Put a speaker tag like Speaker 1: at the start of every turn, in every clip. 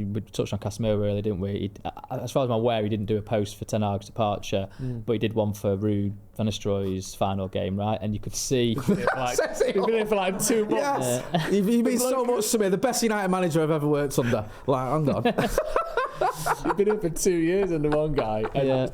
Speaker 1: we touched on Casemiro earlier, didn't we? As far as I'm aware, he didn't do a post for Ten Hag's departure, but he did one for Ruud Van Nistelrooy's final game, right? And you could see
Speaker 2: he's been here for like 2 months.
Speaker 3: Yeah. He means so much to me. The best United manager I've ever worked under. Like, hang on.
Speaker 2: You've been here for 2 years under one guy and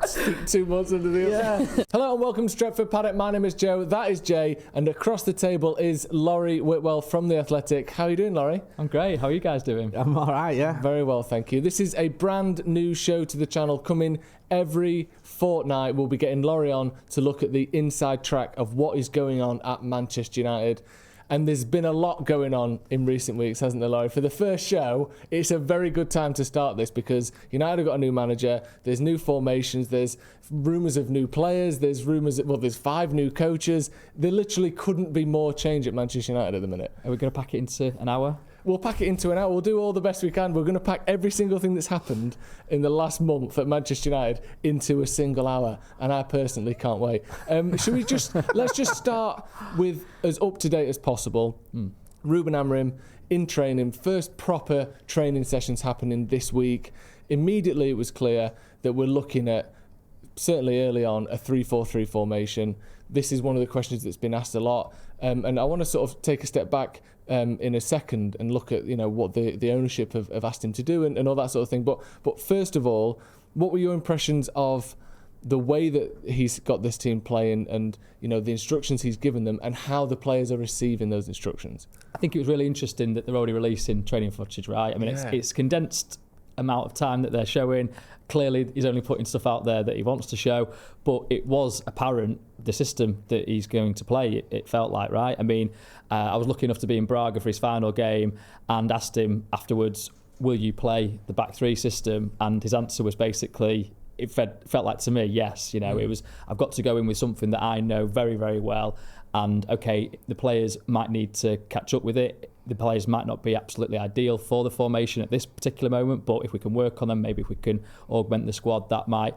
Speaker 2: 2 months under the other. Hello and welcome to Stretford, Paddock. My name is Joe, that is Jay, and across the table is Laurie Whitwell from The Athletic. How are you doing, Laurie?
Speaker 1: I'm great. How are you guys doing?
Speaker 3: I'm all right, yeah.
Speaker 2: Very well, thank you. This is a brand new show to the channel coming every fortnight. We'll be getting Laurie on to look at the inside track of what is going on at Manchester United. And there's been a lot going on in recent weeks, hasn't there, Laurie? For the first show, it's a very good time to start this because United have got a new manager, there's new formations, there's rumours of new players, there's 5 new coaches. There literally couldn't be more change at Manchester United at the minute.
Speaker 1: Are we going to pack it into an hour?
Speaker 2: We'll pack it into an hour. We'll do all the best we can. We're going to pack every single thing that's happened in the last month at Manchester United into a single hour, and I personally can't wait. Let's just start with as up to date as possible. Ruben Amorim in training, first proper training sessions happening this week. Immediately it was clear that we're looking at, certainly early on, a 3-4-3 formation. This is one of the questions that's been asked a lot, and I want to sort of take a step back in a second and look at what the ownership have asked him to do and all that sort of thing. But first of all, what were your impressions of the way that he's got this team playing and the instructions he's given them and how the players are receiving those instructions?
Speaker 1: I think it was really interesting that they're already releasing training footage, right? I mean, it's condensed amount of time that they're showing. Clearly, he's only putting stuff out there that he wants to show, but it was apparent the system that he's going to play. It felt like, right? I mean, I was lucky enough to be in Braga for his final game and asked him afterwards, will you play the back three system? And his answer was basically, it felt like to me, yes. It was, I've got to go in with something that I know very, very well. And okay, the players might need to catch up with it. The players might not be absolutely ideal for the formation at this particular moment, but if we can work on them, maybe if we can augment the squad, that might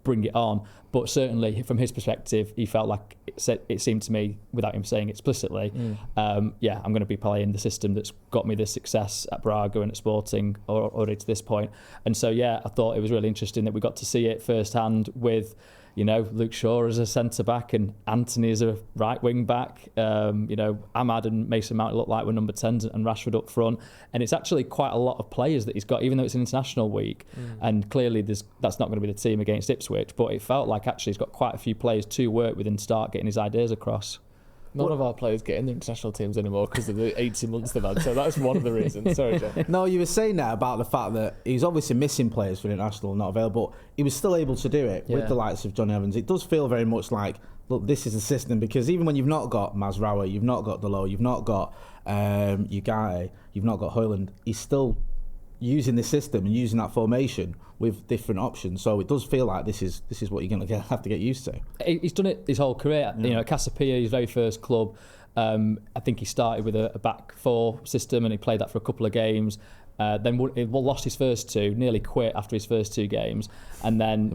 Speaker 1: bring it on. But certainly from his perspective, he felt like it seemed to me, without him saying explicitly, I'm going to be playing the system that's got me the success at Braga and at Sporting already to this point. And so, I thought it was really interesting that we got to see it firsthand with Luke Shaw as a centre-back and Anthony as a right wing-back. Ahmad and Mason Mount look like we're number 10s and Rashford up front. And it's actually quite a lot of players that he's got, even though it's an international week. And clearly that's not going to be the team against Ipswich. But it felt like actually he's got quite a few players to work with and start getting his ideas across.
Speaker 2: None of our players get in the international teams anymore because of the 18 months they've had, so that's one of the reasons. Sorry, Joe.
Speaker 3: No, you were saying that about the fact that he's obviously missing players for the international, not available, but he was still able to do it with the likes of Johnny Evans. It does feel very much like, look, this is a system, because even when you've not got Mazraoui, you've not got Dalot, you've not got Ugarte, you've not got Højlund, he's still using this system and using that formation with different options. So it does feel like this is what you're going to have to get used to.
Speaker 1: He's done it his whole career. At Casapia, his very first club, I think he started with a back four system and he played that for a couple of games. Then he lost his first two, nearly quit after his first 2 games, and then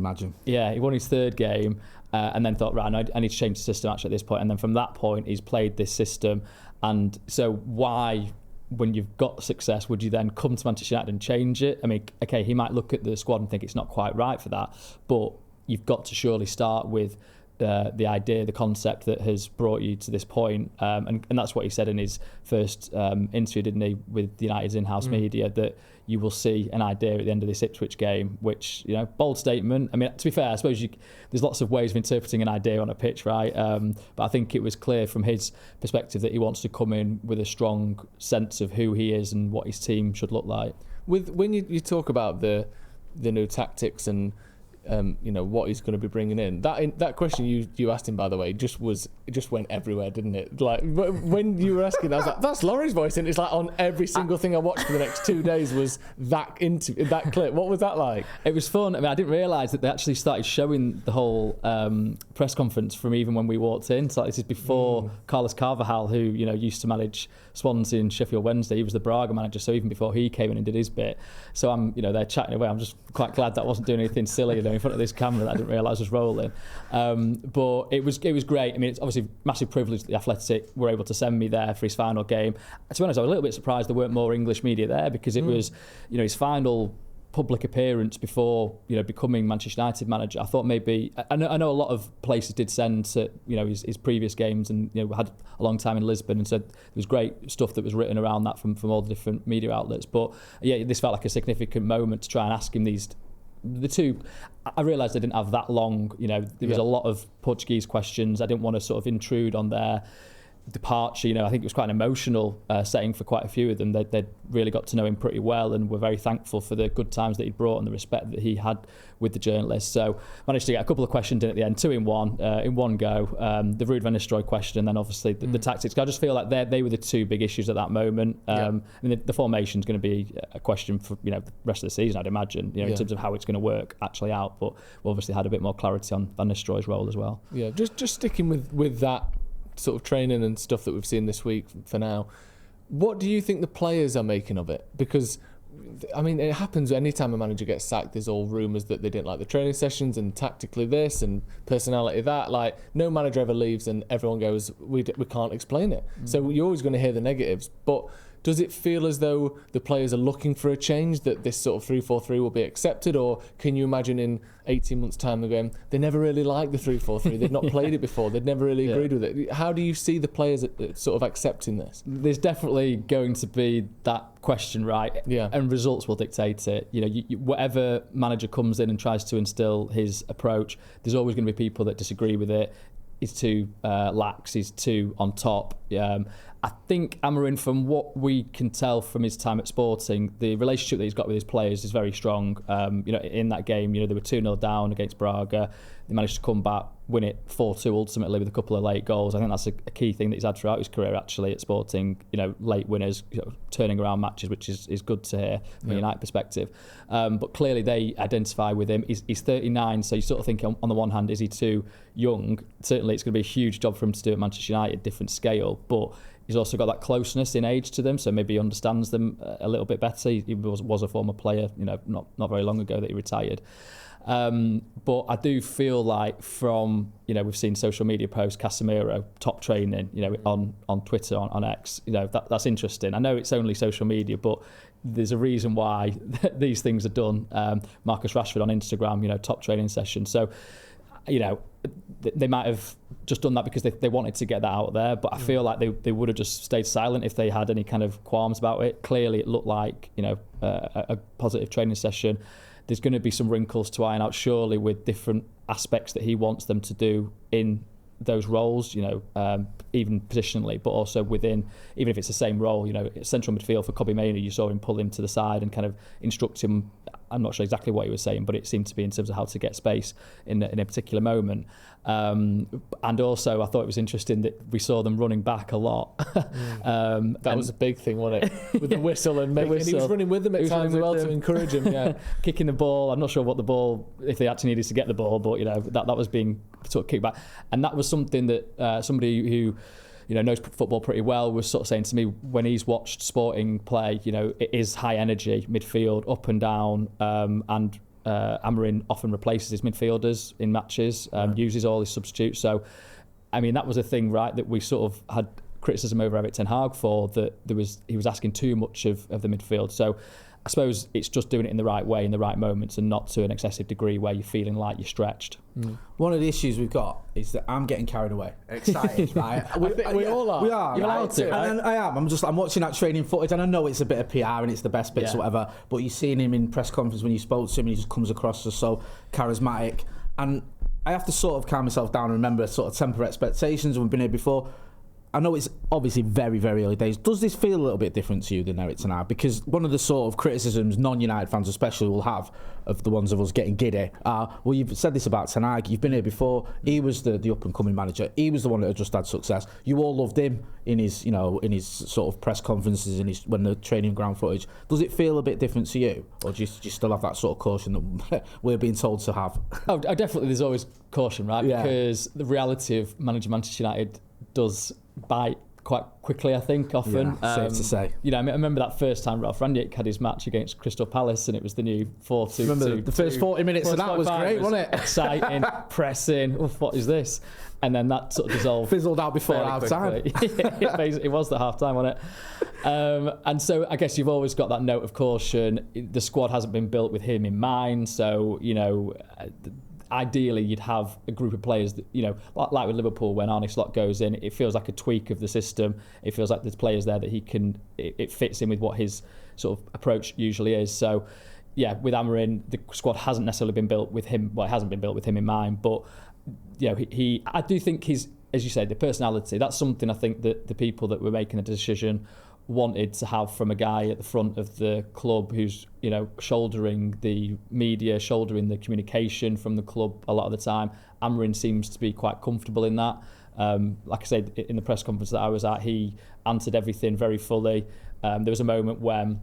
Speaker 1: he won his 3rd game, and then thought, right, I need to change the system actually at this point. And then from that point, he's played this system. And so why, when you've got success, would you then come to Manchester United and change it? I mean, okay, he might look at the squad and think it's not quite right for that, but you've got to surely start with the idea, the concept that has brought you to this point. And that's what he said in his first interview, didn't he, with United's in-house media, that you will see an idea at the end of this Ipswich game, which, bold statement. I mean, to be fair, I suppose there's lots of ways of interpreting an idea on a pitch, right? But I think it was clear from his perspective that he wants to come in with a strong sense of who he is and what his team should look like.
Speaker 2: When you talk about the new tactics and what he's going to be bringing in. That question you asked him, by the way, just went everywhere, didn't it? Like when you were asking, I was like, "That's Laurie's voice," and it's like on every single thing I watched for the next 2 days was that clip. What was that like?
Speaker 1: It was fun. I mean, I didn't realise that they actually started showing the whole press conference from even when we walked in. So this is before Carlos Carvajal, who used to manage Swansea and Sheffield Wednesday. He was the Braga manager, so even before he came in and did his bit. So I'm, they're chatting away. I'm just quite glad that I wasn't doing anything silly, in front of this camera that I didn't realise was rolling. But it was great. I mean, it's obviously massive privilege that the Athletic were able to send me there for his final game. To be honest, I was a little bit surprised there weren't more English media there, because it was, his final public appearance before becoming Manchester United manager. I thought maybe I know a lot of places did send to his previous games, and had a long time in Lisbon, and said there was great stuff that was written around that from all the different media outlets. But this felt like a significant moment to try and ask him the two. I realised I didn't have that long. There was a lot of Portuguese questions. I didn't want to sort of intrude on their departure. I think it was quite an emotional setting for quite a few of them. They'd really got to know him pretty well, and were very thankful for the good times that he'd brought and the respect that he had with the journalists. So managed to get a couple of questions in at the end, 2 in one go. The Ruud van Nistelrooy question, and then obviously the tactics. I just feel like they were the two big issues at that moment. I mean, the formation is going to be a question for the rest of the season, I'd imagine. In terms of how it's going to work actually out. But we obviously had a bit more clarity on Van Nistelrooy's role as well. Yeah,
Speaker 2: just sticking with that sort of training and stuff that we've seen this week for now. What do you think the players are making of it? Because I mean, it happens anytime a manager gets sacked. There's all rumours that they didn't like the training sessions, and tactically this, and personality that. Like, no manager ever leaves and everyone goes, we can't explain it. So you're always going to hear the negatives. But does it feel as though the players are looking for a change, that this sort of 3-4-3 will be accepted? Or can you imagine in 18 months' time they're going, they never really liked the 3-4-3, they've not played it before, they'd never really agreed with it? How do you see the players sort of accepting this?
Speaker 1: There's definitely going to be that question, right? And results will dictate it. Whatever manager comes in and tries to instill his approach, there's always going to be people that disagree with it. He's too lax, he's too on top. I think Amorim, from what we can tell from his time at Sporting, the relationship that he's got with his players is very strong. In that game, they were 2-0 down against Berrada. They managed to come back, win it 4-2 ultimately with a couple of late goals. I think that's a key thing that he's had throughout his career actually at Sporting. Late winners, turning around matches, which is good to hear from a United perspective. But clearly they identify with him. He's 39, so you sort of think on the one hand, is he too young? Certainly it's going to be a huge job for him to do at Manchester United, different scale, but he's also got that closeness in age to them, so maybe he understands them a little bit better. He was a former player, not very long ago that he retired. But I do feel like from, we've seen social media posts, Casemiro, top training, on Twitter, on X, that's interesting. I know it's only social media, but there's a reason why these things are done. Marcus Rashford on Instagram, top training session. So, they might have just done that because they wanted to get that out there, but I feel like they would have just stayed silent if they had any kind of qualms about it. Clearly it looked like a positive training session. There's going to be some wrinkles to iron out surely with different aspects that he wants them to do in those roles, even positionally, but also within, even if it's the same role, central midfield for Kobbie Mainoo, you saw him pull him to the side and kind of instruct him. I'm not sure exactly what he was saying, but it seemed to be in terms of how to get space in a particular moment. And also, I thought it was interesting that we saw them running back a lot.
Speaker 2: That was a big thing, wasn't it? With the whistle and making. And he was running with them at times as well to encourage him.
Speaker 1: Kicking the ball. I'm not sure what the ball, if they actually needed to get the ball, but that was being sort of kicked back, and that was something that somebody who knows football pretty well was sort of saying to me when he's watched Sporting play. It is high energy midfield, up and down, and Amorim often replaces his midfielders in matches, uses all his substitutes. So, I mean, that was a thing, right, that we sort of had criticism over Erik ten Hag for, that he was asking too much of the midfield. So I suppose it's just doing it in the right way, in the right moments, and not to an excessive degree where you're feeling like you're stretched.
Speaker 3: One of the issues we've got is that I'm getting carried away, excited, right?
Speaker 2: we all are.
Speaker 3: We are.
Speaker 1: You're allowed to, right?
Speaker 3: And I am. I'm watching that training footage, and I know it's a bit of PR and it's the best bits or whatever. But you're seeing him in press conference when you spoke to him, and he just comes across as so charismatic. And I have to sort of calm myself down and remember sort of temper expectations. We've been here before. I know it's obviously very, very early days. Does this feel a little bit different to you than Erik ten Hag? Because one of the sort of criticisms non-United fans especially will have of the ones of us getting giddy are, well, you've said this about ten Hag, you've been here before, he was the up-and-coming manager, he was the one that had just had success, you all loved him in his sort of press conferences, when the training ground footage. Does it feel a bit different to you? Or do you still have that sort of caution that we're being told to have?
Speaker 1: Oh, definitely there's always caution, right? Because the reality of managing Manchester United does bite quite quickly, I think, often.
Speaker 3: Yeah, safe to say.
Speaker 1: You know, I remember that first time Ralph Rangnick had his match against Crystal Palace, and it was the new 4-2-2.
Speaker 3: Remember the first 40 minutes of that was great, wasn't it?
Speaker 1: Exciting, pressing. Oof, what is this? And then that sort of dissolved.
Speaker 3: Fizzled out before half time.
Speaker 1: It was the half time, wasn't it? And so I guess you've always got that note of caution. The squad hasn't been built with him in mind, so, you know, ideally you'd have a group of players that, you know, like with Liverpool, when Arne Slot goes in, it feels like a tweak of the system. It feels like there's players there that he can, it fits in with what his sort of approach usually is. So yeah, with Amorim, the squad hasn't necessarily been built with him. Well, it hasn't been built with him in mind, but you know, I do think his, as you said, the personality, that's something I think that the people that were making the decision wanted to have from a guy at the front of the club who's, you know, shouldering the media, shouldering the communication from the club a lot of the time. Amorim seems to be quite comfortable in that. Like I said, in the press conference that I was at, he answered everything very fully. There was a moment when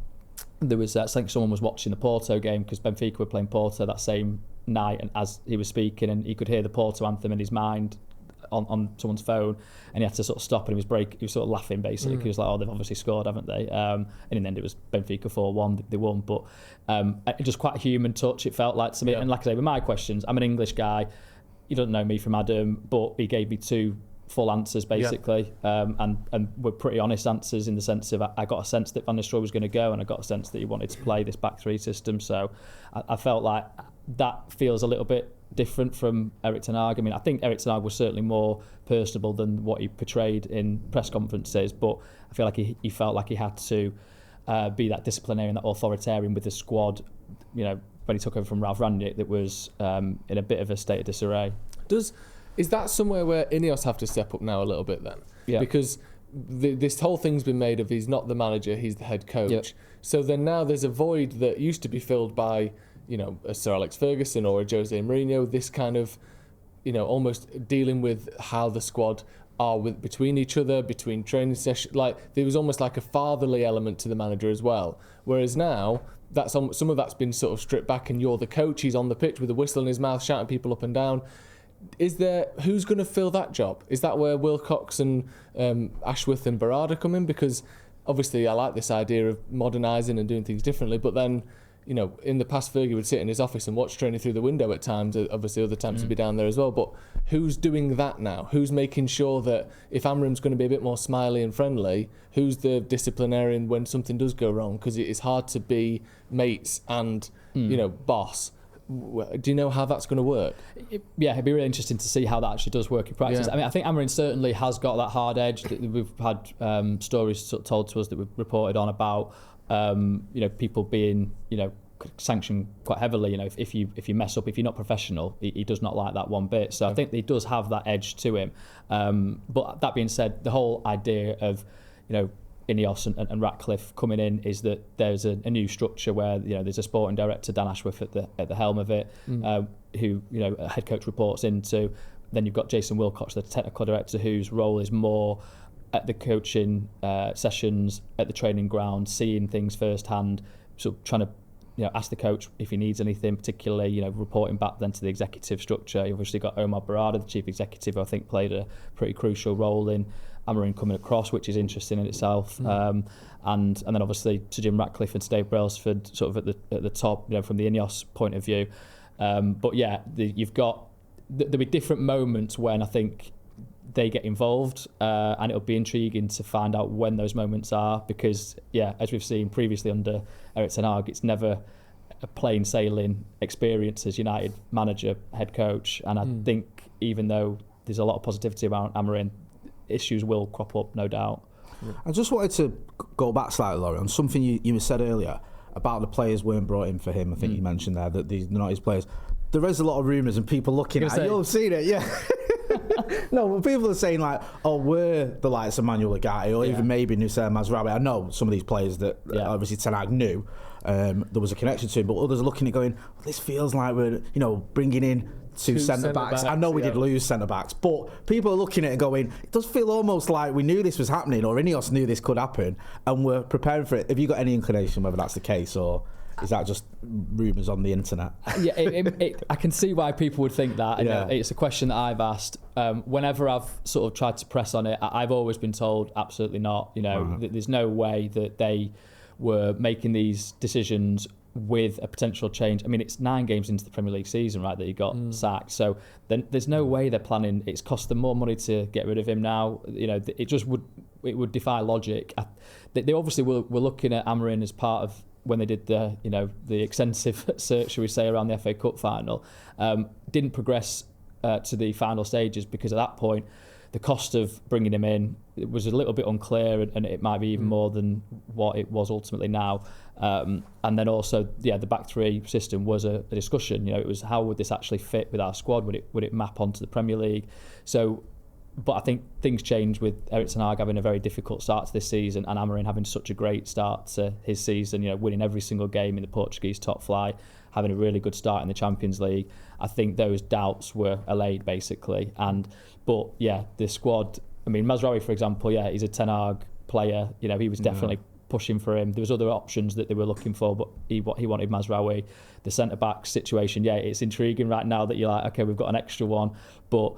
Speaker 1: there was, I think someone was watching the Porto game because Benfica were playing Porto that same night, and as he was speaking, and he could hear the Porto anthem in his mind on someone's phone, and he had to sort of stop, and he was sort of laughing basically. He was like, oh, they've obviously scored, haven't they? And in the end it was Benfica 4-1, they won, but just quite a human touch it felt like to me. And like I say, with my questions, I'm an English guy, you don't know me from Adam, but he gave me 2 full answers basically, and were pretty honest answers in the sense of I got a sense that Van Nistelrooy was going to go, and I got a sense that he wanted to play this back 3 system. So I felt like that feels a little bit different from Erik ten Hag. I mean, I think Erik ten Hag was certainly more personable than what he portrayed in press conferences, but I feel like he felt like he had to be that disciplinarian, that authoritarian with the squad, you know, when he took over from Ralph Rangnick, that was in a bit of a state of disarray.
Speaker 2: Is that somewhere where INEOS have to step up now a little bit then?
Speaker 1: Yeah.
Speaker 2: Because this whole thing's been made of he's not the manager, he's the head coach. Yep. So then now there's a void that used to be filled by, you know, a Sir Alex Ferguson or a Jose Mourinho, this kind of, you know, almost dealing with how the squad are between each other, between training sessions. Like, there was almost like a fatherly element to the manager as well. Whereas now, some of that's been sort of stripped back, and you're the coach, he's on the pitch with a whistle in his mouth, shouting people up and down. Who's going to fill that job? Is that where Wilcox and Ashworth and Berrada come in? Because obviously I like this idea of modernising and doing things differently, but then, you know, in the past, Fergie would sit in his office and watch training through the window at times. Obviously, other times he'd be down there as well. But who's doing that now? Who's making sure that if Amorim's going to be a bit more smiley and friendly, who's the disciplinarian when something does go wrong? Because it is hard to be mates and, you know, boss. Do you know how that's going to work?
Speaker 1: Yeah, it'd be really interesting to see how that actually does work in practice. Yeah. I mean, I think Amorim certainly has got that hard edge. We've had stories told to us that we've reported on about, you know, people being, you know, sanctioned quite heavily. You know, if you mess up, if you're not professional, he does not like that one bit. So I think he does have that edge to him. But that being said, the whole idea of, you know, INEOS and Ratcliffe coming in is that there's a new structure where, you know, there's a sporting director, Dan Ashworth, at the helm of it, who, you know, a head coach reports into. Then you've got Jason Wilcox, the technical director, whose role is more at the coaching sessions, at the training ground, seeing things firsthand, sort of trying to, you know, ask the coach if he needs anything, particularly, you know, reporting back then to the executive structure. You've obviously got Omar Berrada, the chief executive, who I think played a pretty crucial role in Amorim coming across, which is interesting in itself. And then obviously Sir Jim Ratcliffe and Dave Brailsford sort of at the top, you know, from the INEOS point of view. But yeah, you've got there'll be different moments when I think they get involved, and it'll be intriguing to find out when those moments are, because yeah, as we've seen previously under Erik ten Hag, it's never a plain sailing experience as United manager, head coach, and I think even though there's a lot of positivity about Amorim, issues will crop up, no doubt.
Speaker 3: I just wanted to go back slightly, Laurie, on something you said earlier about the players weren't brought in for him. I think you mentioned there that they're not his players. There is a lot of rumours and people looking at it. You'll have seen it, yeah. No, but people are saying like, oh, we're the likes of Manuel Ugarte or even maybe Nusayr Mazraoui. I know some of these players that obviously Ten Hag knew there was a connection to him, but others are looking at going, well, this feels like we're, you know, bringing in two centre-backs. I know we did lose centre-backs, but people are looking at it and going, it does feel almost like we knew this was happening, or INEOS knew this could happen and we're preparing for it. Have you got any inclination whether that's the case, or is that just rumours on the internet?
Speaker 1: Yeah, I can see why people would think that.
Speaker 3: Yeah.
Speaker 1: It's a question that I've asked. Whenever I've sort of tried to press on it, I've always been told absolutely not. There's no way that they were making these decisions with a potential change. I mean, it's 9 games into the Premier League season, right, that he got sacked. So then there's no way they're planning. It's cost them more money to get rid of him now. It would defy logic. They obviously were looking at Amorim as part of when they did the extensive search, shall we say, around the FA Cup final. Didn't progress to the final stages because at that point the cost of bringing him in, it was a little bit unclear, and it might be even more than what it was ultimately now. And then also, the back 3 system was a discussion. It was how would this actually fit with our squad? Would it map onto the Premier League? So, but I think things changed with Erik ten Hag having a very difficult start to this season, and Amorim having such a great start to his season. Winning every single game in the Portuguese top flight, having a really good start in the Champions League. I think those doubts were allayed basically. But the squad. I mean, Mazraoui, for example, he's a Ten Hag player. He was definitely pushing for him. There was other options that they were looking for, but he wanted Mazraoui. The centre-back situation, it's intriguing right now that you're like, okay, we've got an extra one. But,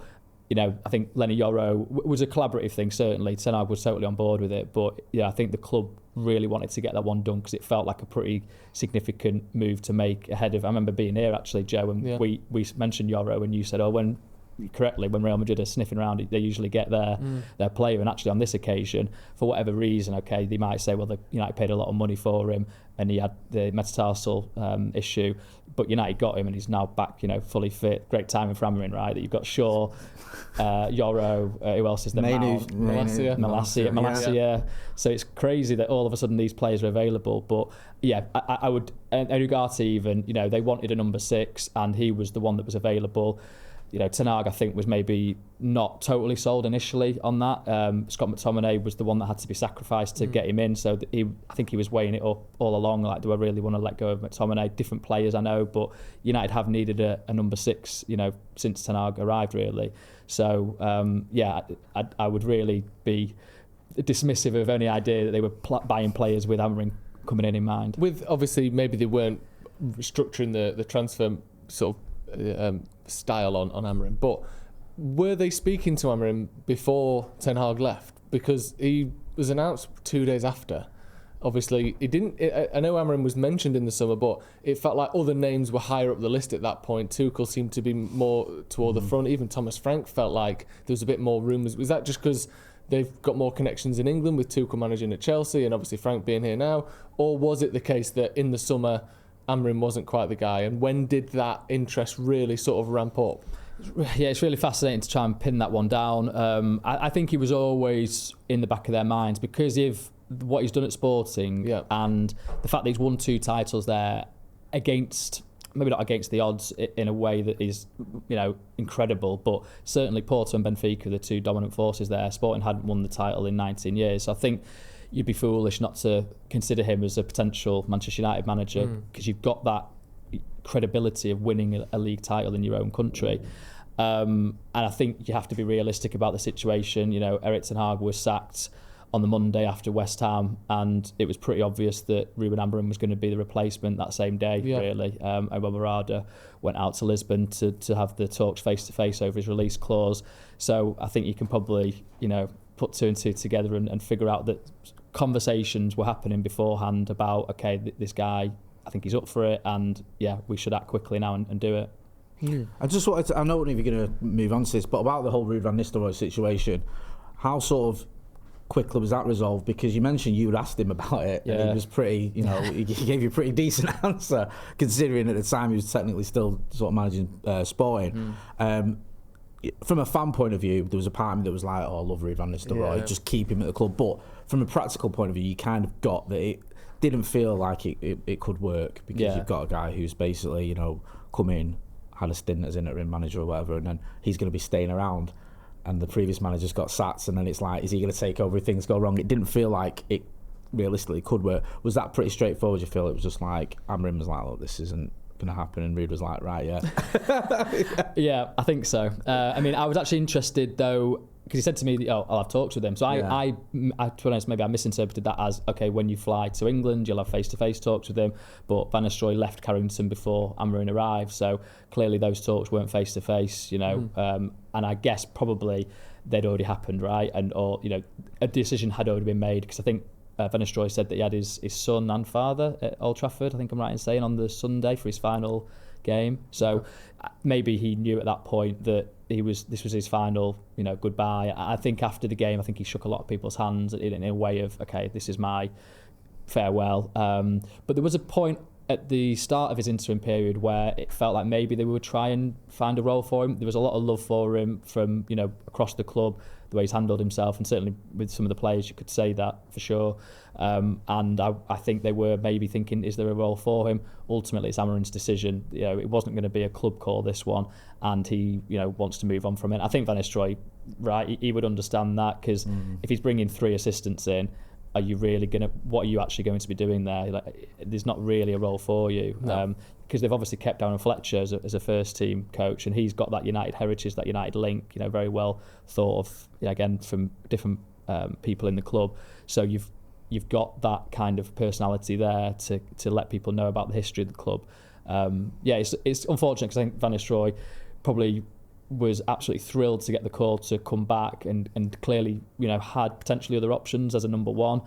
Speaker 1: I think Lenny Yoro was a collaborative thing, certainly. Ten Hag was totally on board with it. But, I think the club really wanted to get that one done because it felt like a pretty significant move to make ahead of... I remember being here, actually, Joe, and we mentioned Yoro, and you said, when Real Madrid are sniffing around, they usually get their player, and actually on this occasion, for whatever reason, okay, they might say, well, United paid a lot of money for him and he had the metatarsal issue, but United got him and he's now back, fully fit. Great timing for Amorim, right? That you've got Shaw, Yoro, who else is there? Malacia. So it's crazy that all of a sudden these players are available. But I would, and Ugarte even, they wanted a number 6 and he was the one that was available. Ten Hag, I think, was maybe not totally sold initially on that. Scott McTominay was the one that had to be sacrificed to get him in. So I think he was weighing it up all along. Like, do I really want to let go of McTominay? Different players, I know, but United have needed a number 6, since Ten Hag arrived, really. So, I would really be dismissive of any idea that they were buying players with Amorim coming in mind.
Speaker 2: With, obviously, maybe they weren't structuring the transfer sort of style on Amorim, but were they speaking to Amorim before Ten Hag left? Because he was announced 2 days after. Obviously, I know Amorim was mentioned in the summer, but it felt like other names were higher up the list at that point. Tuchel seemed to be more toward the front. Even Thomas Frank felt like there was a bit more rumours. Was that just because they've got more connections in England with Tuchel managing at Chelsea and obviously Frank being here now? Or was it the case that in the summer Amorim wasn't quite the guy, and when did that interest really sort of ramp up?
Speaker 1: Yeah, it's really fascinating to try and pin that one down. I think he was always in the back of their minds because of what he's done at Sporting and the fact that he's won 2 titles there against, maybe not against the odds in a way that is, incredible, but certainly Porto and Benfica are the 2 dominant forces there. Sporting hadn't won the title in 19 years, so I think you'd be foolish not to consider him as a potential Manchester United manager because you've got that credibility of winning a league title in your own country. And I think you have to be realistic about the situation. Erik ten Hag was sacked on the Monday after West Ham, and it was pretty obvious that Ruben Amorim was going to be the replacement that same day, really. And when Berrada went out to Lisbon to have the talks face-to-face over his release clause. So I think you can probably, put 2 and 2 together and figure out that conversations were happening beforehand about, okay, this guy, I think he's up for it, and we should act quickly now and do it.
Speaker 3: I just wanted to, I know if you're going to move on to this, but about the whole Ruud van Nistelrooy situation, how sort of quickly was that resolved? Because you mentioned you had asked him about it, and he was pretty, he gave you a pretty decent answer, considering at the time he was technically still sort of managing Sporting. From a fan point of view, there was a part of me that was like, I love Ruud van Nistelrooy, just keep him at the club. But from a practical point of view, you kind of got that it didn't feel like it could work because you've got a guy who's basically, come in, had a stint as interim manager or whatever, and then he's going to be staying around. And the previous manager's got sacked, and then it's like, is he going to take over if things go wrong? It didn't feel like it realistically could work. Was that pretty straightforward? You feel it was just like Amorim was like, look, this isn't going to happen, and Ruud was like, right, yeah.
Speaker 1: Yeah, I think so. I mean, I was actually interested though, he said to me, "Oh, I'll have talks with him." So I, to be honest, maybe I misinterpreted that as, okay, when you fly to England, you'll have face-to-face talks with him. But Van Nistelrooy left Carrington before Amorim arrived, so clearly those talks weren't face-to-face, and I guess probably they'd already happened, right? Or a decision had already been made, because I think Van Nistelrooy said that he had his son and father at Old Trafford, I think I'm right in saying, on the Sunday for his final game. So maybe he knew at that point that this was his final, goodbye. I think after the game, I think he shook a lot of people's hands in a way of, okay, this is my farewell. But there was a point at the start of his interim period where it felt like maybe they would try and find a role for him. There was a lot of love for him from, across the club, the way he's handled himself, and certainly with some of the players, you could say that for sure. And I think they were maybe thinking, is there a role for him? Ultimately, it's Amorim's decision. It wasn't going to be a club call, this one, and he, wants to move on from it. I think Van Nistelrooy, right, he would understand that, because if he's bringing 3 assistants in, are you really what are you actually going to be doing there? There's not really a role for you.
Speaker 2: No.
Speaker 1: Because they've obviously kept Darren Fletcher as a first team coach, and he's got that United heritage, that United link, very well thought of, again, from different people in the club. So you've got that kind of personality there to let people know about the history of the club. It's unfortunate, because I think Van Nistelrooy probably was absolutely thrilled to get the call to come back, and clearly had potentially other options as a number one.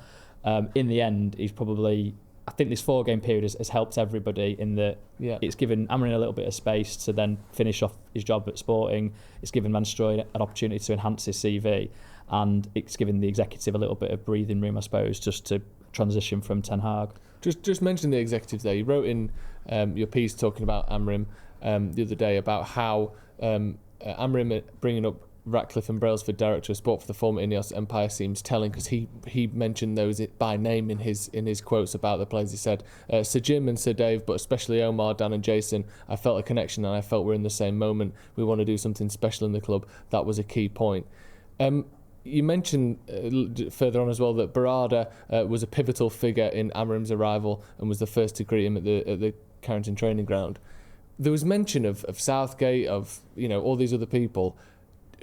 Speaker 1: In the end, he's probably, I think this 4-game period has helped everybody in that it's given Amorim a little bit of space to then finish off his job at Sporting. It's given Van Nistelrooy an opportunity to enhance his CV, and it's given the executive a little bit of breathing room, I suppose, just to transition from Ten Hag.
Speaker 2: Just mention the executives there. You wrote in your piece talking about Amorim the other day about how Amorim bringing up Ratcliffe and Brailsford, director of sport for the former INEOS Empire, seems telling, because he mentioned those by name in his quotes about the players. He said, Sir Jim and Sir Dave, but especially Omar, Dan and Jason, I felt a connection and I felt we're in the same moment. We want to do something special in the club. That was a key point. You mentioned further on as well that Berrada was a pivotal figure in Amorim's arrival and was the first to greet him at the Carrington training ground. There was mention of Southgate, of all these other people.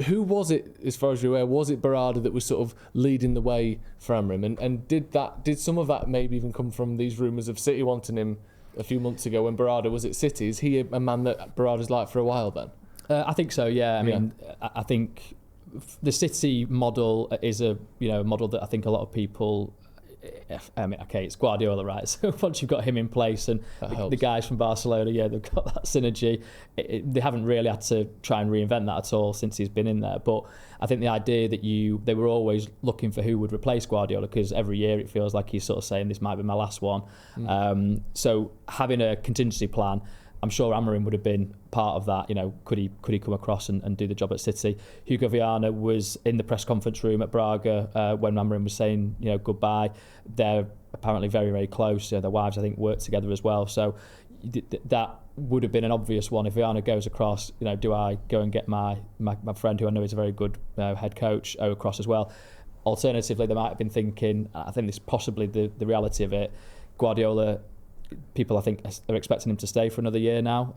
Speaker 2: Who was it, as far as you're aware? Was it Berrada that was sort of leading the way for Amorim? And did some of that maybe even come from these rumours of City wanting him a few months ago when Berrada was at City? Is he a man that Berrada's liked for a while then?
Speaker 1: I think so, yeah. I mean, I think the City model is a model that I think a lot of people, okay, it's Guardiola, right? So once you've got him in place, and the guys from Barcelona, they've got that synergy. They haven't really had to try and reinvent that at all since he's been in there. But I think the idea that they were always looking for who would replace Guardiola, because every year it feels like he's sort of saying, this might be my last one. So having a contingency plan, I'm sure Amorim would have been part of that. Could he come across and do the job at City? Hugo Viana was in the press conference room at Braga when Amorim was saying goodbye. They're apparently very, very close. Their wives, I think, work together as well. So that would have been an obvious one. If Viana goes across, do I go and get my friend, who I know is a very good head coach, across as well? Alternatively, they might have been thinking, I think this is possibly the reality of it, Guardiola, people I think are expecting him to stay for another year now,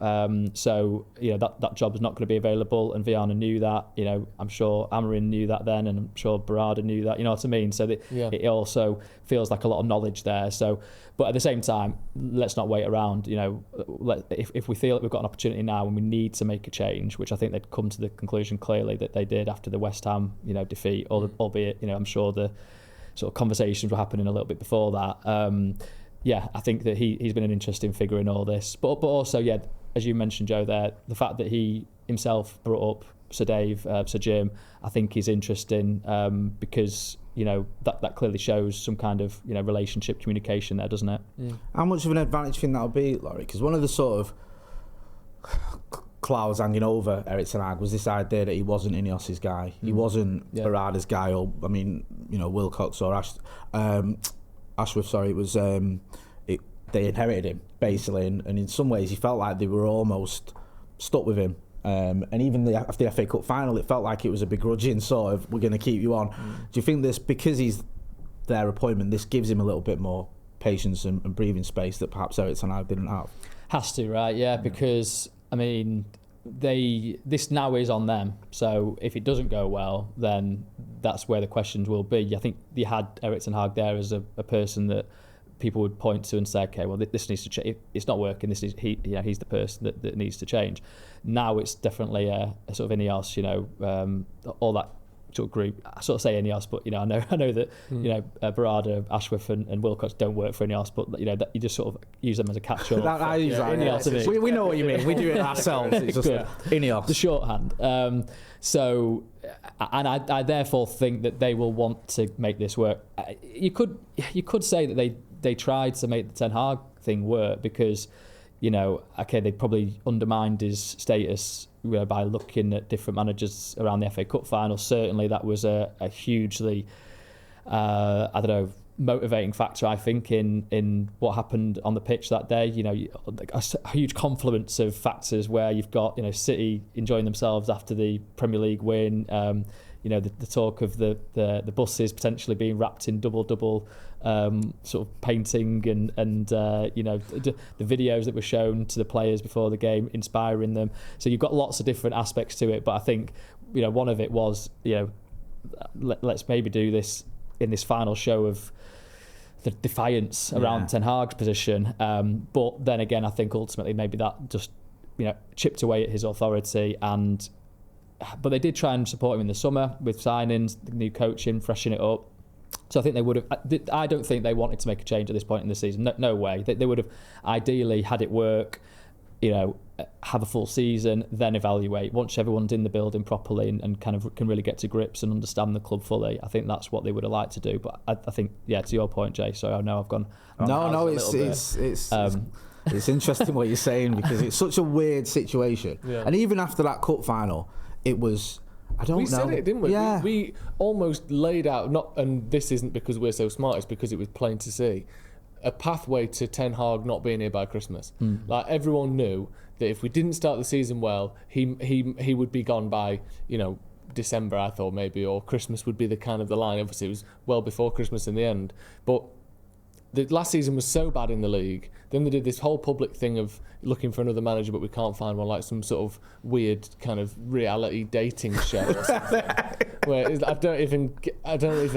Speaker 1: so that job is not going to be available, and Viana knew that. I'm sure Amorim knew that then, and I'm sure Berrada knew that. You know what I mean? So it also feels like a lot of knowledge there. So, but at the same time, let's not wait around. If we feel that we've got an opportunity now and we need to make a change, which I think they'd come to the conclusion clearly that they did after the West Ham defeat, albeit I'm sure the sort of conversations were happening a little bit before that. I think that he's been an interesting figure in all this. But also, as you mentioned, Joe, there, the fact that he himself brought up Sir Dave, Sir Jim, I think is interesting, because, that clearly shows some kind of, relationship, communication there, doesn't it?
Speaker 3: How much of an advantage do you think that'll be, Laurie? Because one of the sort of clouds hanging over Erik ten Hag was this idea that he wasn't INEOS's guy. He wasn't Berrada's guy, or, Wilcox or Ashworth, sorry. It was they inherited him basically, and in some ways he felt like they were almost stuck with him. And even after the FA Cup final, it felt like it was a begrudging sort of, we're going to keep you on. Do you think this, because he's their appointment, this gives him a little bit more patience and breathing space that perhaps Erik ten Hag didn't have?
Speaker 1: Has to, right? Yeah, because I mean, this now is on them. So if it doesn't go well, then that's where the questions will be. I think you had Erik ten Hag there as a person that people would point to and say, okay, well, this needs to change. It's not working. He's the person that needs to change. Now it's definitely a sort of INEOS, all that sort of group. I sort of say INEOS, but I know that Berrada, Ashworth, and Wilcox don't work for INEOS, but that you just sort of use them as a catch-all.
Speaker 3: I use that. INEOS. We know what you mean. We do it ourselves. It's just INEOS.
Speaker 1: The shorthand. So, and I therefore think that they will want to make this work. You could say that they tried to make the Ten Hag thing work because, they probably undermined his status by looking at different managers around the FA Cup final. Certainly that was a hugely, motivating factor, I think, in what happened on the pitch that day. A huge confluence of factors where you've got, City enjoying themselves after the Premier League win, the talk of the buses potentially being wrapped in double sort of painting and the videos that were shown to the players before the game, inspiring them. So you've got lots of different aspects to it, but I think one of it was let's maybe do this in this final show of the defiance around Ten Hag's position. But then again, I think ultimately maybe that just chipped away at his authority. But they did try and support him in the summer with signings, the new coaching, freshen it up. So I think they would have. I don't think they wanted to make a change at this point in the season. No way. They would have ideally had it work. Have a full season, then evaluate. Once everyone's in the building properly and kind of can really get to grips and understand the club fully, I think that's what they would have liked to do. But I think, to your point, Jay. So I know I've gone.
Speaker 3: No, it's interesting what you're saying because it's such a weird situation. Yeah. And even after that cup final, it was. We
Speaker 2: said it, didn't we? Yeah. We almost laid out, and this isn't because we're so smart, it's because it was plain to see, a pathway to Ten Hag not being here by Christmas. Like, everyone knew that if we didn't start the season well, he would be gone by, December, I thought maybe, or Christmas would be the kind of the line. Obviously, it was well before Christmas in the end. But the last season was so bad in the league. Then they did this whole public thing of looking for another manager, but we can't find one, like some sort of weird kind of reality dating show or something. Where I don't even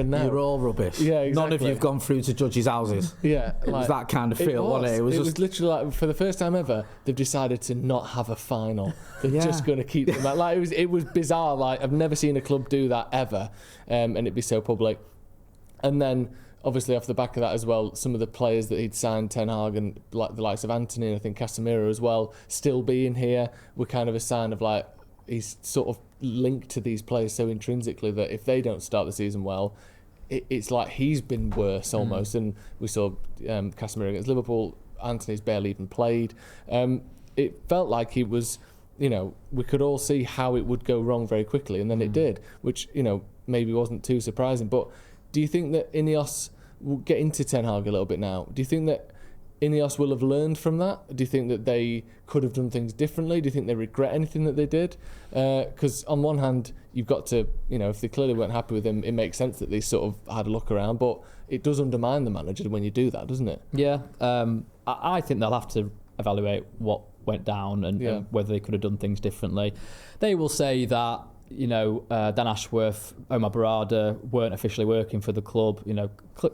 Speaker 2: know.
Speaker 3: You're all rubbish.
Speaker 2: Yeah, exactly.
Speaker 3: None of you've gone through to judges' houses.
Speaker 2: Yeah,
Speaker 3: it was that kind of feel, wasn't it?
Speaker 2: It was literally like, for the first time ever, they've decided to not have a final. They're just going to keep them out. Like, it was bizarre. Like, I've never seen a club do that ever, and it'd be so public. And then, obviously, off the back of that as well, some of the players that he'd signed, Ten Hag, and like the likes of Anthony and I think Casemiro as well, still being here, were kind of a sign of like he's sort of linked to these players so intrinsically that if they don't start the season well, it's like he's been worse almost. And we saw Casemiro against Liverpool. Anthony's barely even played. It felt like he was, we could all see how it would go wrong very quickly, and then it did, which maybe wasn't too surprising. But do you think that INEOS will get into Ten Hag a little bit now? Do you think that INEOS will have learned from that? Do you think that they could have done things differently? Do you think they regret anything that they did? Because on one hand, you've got to, if they clearly weren't happy with him, it makes sense that they sort of had a look around, but it does undermine the manager when you do that, doesn't it?
Speaker 1: Yeah, I think they'll have to evaluate what went down and whether they could have done things differently. They will say that Dan Ashworth, Omar Berrada weren't officially working for the club.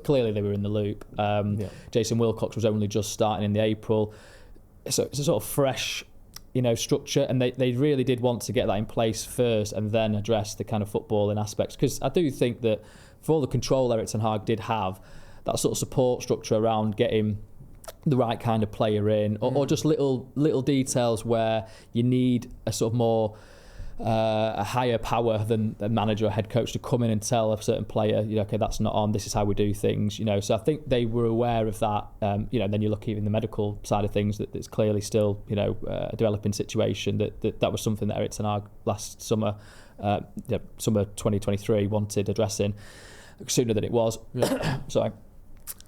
Speaker 1: Clearly they were in the loop. Jason Wilcox was only just starting in the April. So it's a sort of fresh, structure, and they really did want to get that in place first and then address the kind of footballing aspects. Because I do think that for all the control Erik ten Hag did have, that sort of support structure around getting the right kind of player in, or just little details where you need a sort of more a higher power than a manager or head coach to come in and tell a certain player, okay, that's not on, this is how we do things, So I think they were aware of that. Then you look even the medical side of things, that's clearly still, a developing situation. That was something that Erik ten Hag last summer, summer 2023, wanted addressing sooner than it was. Sorry.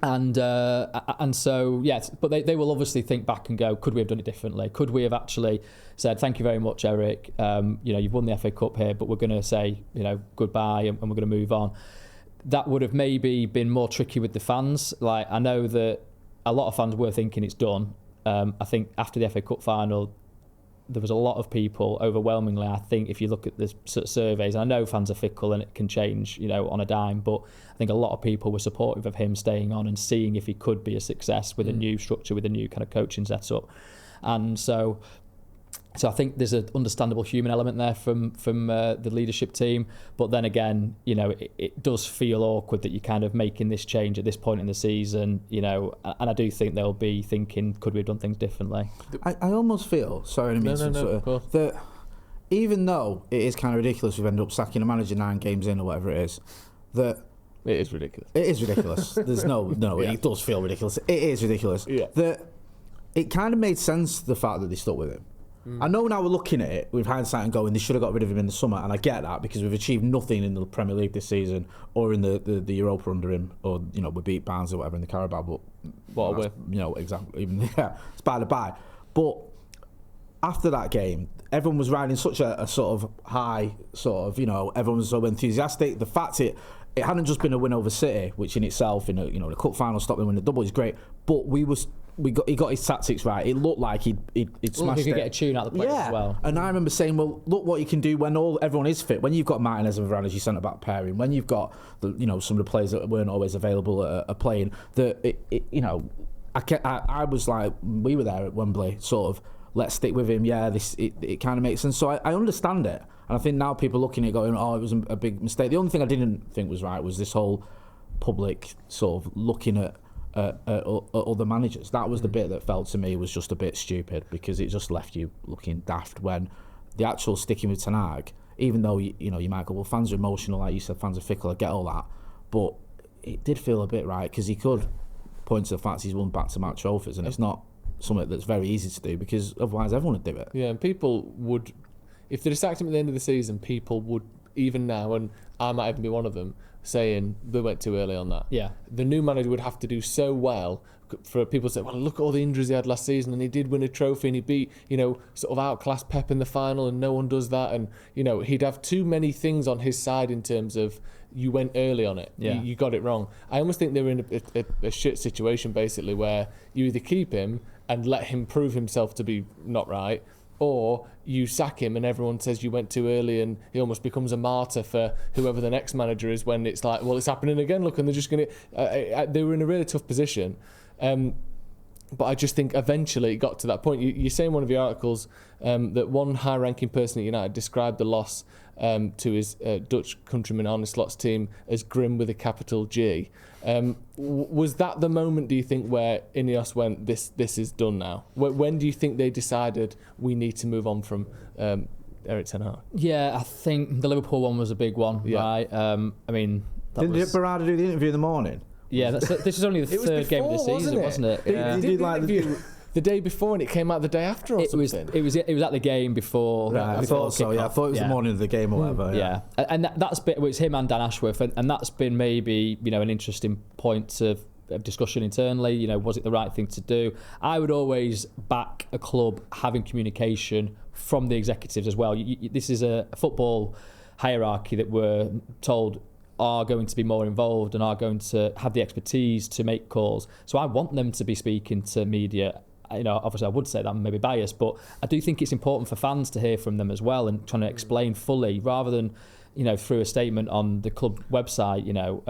Speaker 1: And so, yes, but they will obviously think back and go, could we have done it differently? Could we have actually said, thank you very much, Eric, you've won the FA Cup here, but we're going to say, goodbye and we're going to move on. That would have maybe been more tricky with the fans. Like, I know that a lot of fans were thinking it's done. I think after the FA Cup final, there was a lot of people, overwhelmingly, I think, if you look at the sort of surveys, I know fans are fickle and it can change, on a dime, but I think a lot of people were supportive of him staying on and seeing if he could be a success with a new structure, with a new kind of coaching setup. And so I think there's an understandable human element there from the leadership team. But then again, it does feel awkward that you're kind of making this change at this point in the season, and I do think they'll be thinking, could we have done things differently?
Speaker 3: I almost feel, sorry, that even though it is kind of ridiculous we've ended up sacking a manager 9 games in or whatever it is, that...
Speaker 2: It is ridiculous.
Speaker 3: It is ridiculous. There's no, it does feel ridiculous. It is ridiculous.
Speaker 2: Yeah.
Speaker 3: That it kind of made sense, the fact that they stuck with him. I know now we're looking at it with hindsight and going, they should have got rid of him in the summer, and I get that because we've achieved nothing in the Premier League this season or in the Europa under him, or we beat Barnes or whatever in the Carabao, but
Speaker 2: what a win.
Speaker 3: Exactly, even it's by the by. But after that game, everyone was riding such a sort of high, everyone was so enthusiastic. The fact it hadn't just been a win over City, which in itself, in the cup final, stop them winning the double is great, but he got his tactics right. It looked like he'd smashed it.
Speaker 1: He could get a tune out of the players as well.
Speaker 3: And I remember saying, well, look what you can do when everyone is fit. When you've got Martinez and Varane as your centre-back pairing, when you've got some of the players that weren't always available are playing, I was like, we were there at Wembley, sort of, let's stick with him. Yeah, it kind of makes sense. So I understand it. And I think now people looking at it going, oh, it was a big mistake. The only thing I didn't think was right was this whole public sort of looking at other managers. That was the bit that felt to me was just a bit stupid, because it just left you looking daft when the actual sticking with Ten Hag, even though you might go, well, fans are emotional, like you said, fans are fickle, I get all that, but it did feel a bit right, because he could point to the fact he's won back-to-back trophies, and it's not something that's very easy to do, because otherwise everyone would do it.
Speaker 2: Yeah, and people would, if they'd sacked him at the end of the season, people would, even now, and I might even be one of them, saying they went too early on that.
Speaker 1: Yeah.
Speaker 2: The new manager would have to do so well for people to say, well, look at all the injuries he had last season, and he did win a trophy, and he beat, sort of outclassed Pep in the final, and no one does that, and, he'd have too many things on his side in terms of, you went early on it.
Speaker 1: Yeah.
Speaker 2: You got it wrong. I almost think they were in a shit situation, basically, where you either keep him and let him prove himself to be not right, or you sack him and everyone says you went too early, and he almost becomes a martyr for whoever the next manager is, when it's like, well, it's happening again, look, and they're just going to... they were in a really tough position. But I just think eventually it got to that point. You say in one of your articles that one high-ranking person at United described the loss to his Dutch countryman Arne Slot's team as grim with a capital G. Was that the moment, do you think, where INEOS went, this is done now? When do you think they decided we need to move on from Erik ten Hag?
Speaker 1: Yeah, I think the Liverpool one was a big one, right? Didn't
Speaker 3: Berrada do the interview in the morning?
Speaker 1: Yeah, this is only the third game of the season, wasn't it?
Speaker 2: They did the interview the day before, and it came out the day after, or something.
Speaker 1: It was at the game before.
Speaker 3: Right, I thought so. Yeah, I thought it was the morning of the game or whatever.
Speaker 1: Yeah, and that's been, it's him and Dan Ashworth, and that's been maybe an interesting point of discussion internally. Was it the right thing to do? I would always back a club having communication from the executives as well. This is a football hierarchy that we're told are going to be more involved and are going to have the expertise to make calls. So I want them to be speaking to media. Obviously I would say that I'm maybe biased, but I do think it's important for fans to hear from them as well, and trying to explain fully rather than through a statement on the club website,